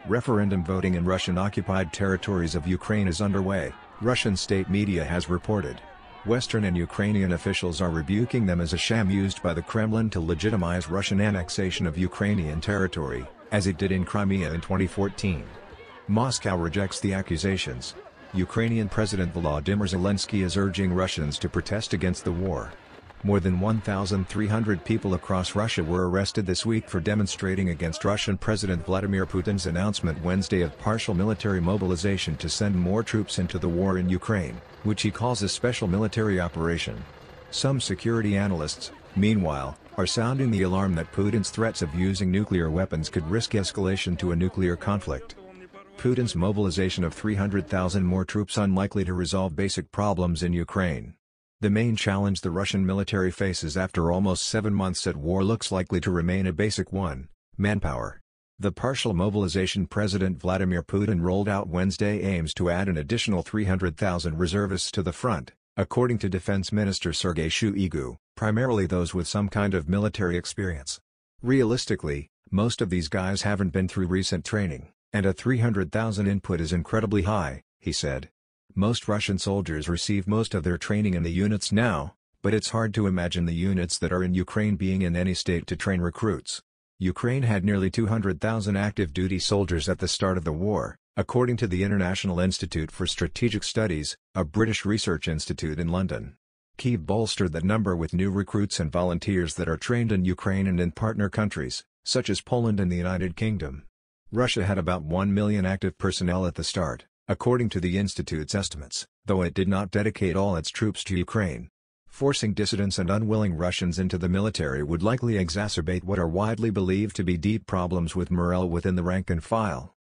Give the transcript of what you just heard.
Referendum voting in Russian-occupied territories of Ukraine is underway, Russian state media has reported. Western and Ukrainian officials are rebuking them as a sham used by the Kremlin to legitimize Russian annexation of Ukrainian territory, as it did in Crimea in 2014. Moscow rejects the accusations. Ukrainian President Volodymyr Zelenskyy is urging Russians to protest against the war. More than 1,300 people across Russia were arrested this week for demonstrating against Russian President Vladimir Putin's announcement Wednesday of partial military mobilization to send more troops into the war in Ukraine, which he calls a special military operation. Some security analysts, meanwhile, are sounding the alarm that Putin's threats of using nuclear weapons could risk escalation to a nuclear conflict. Putin's mobilization of 300,000 more troops unlikely to resolve basic problems in Ukraine. The main challenge the Russian military faces after almost 7 months at war looks likely to remain a basic one: manpower. The partial mobilization President Vladimir Putin rolled out Wednesday aims to add an additional 300,000 reservists to the front, according to Defense Minister Sergei Shoigu, primarily those with some kind of military experience. Realistically, most of these guys haven't been through recent training, and a 300,000 input is incredibly high, he said. Most Russian soldiers receive most of their training in the units now, but it's hard to imagine the units that are in Ukraine being in any state to train recruits. Ukraine had nearly 200,000 active duty soldiers at the start of the war, according to the International Institute for Strategic Studies, a British research institute in London. Kyiv bolstered that number with new recruits and volunteers that are trained in Ukraine and in partner countries, such as Poland and the United Kingdom. Russia had about 1 million active personnel at the start, according to the institute's estimates, though it did not dedicate all its troops to Ukraine. Forcing dissidents and unwilling Russians into the military would likely exacerbate what are widely believed to be deep problems with morale within the rank and file.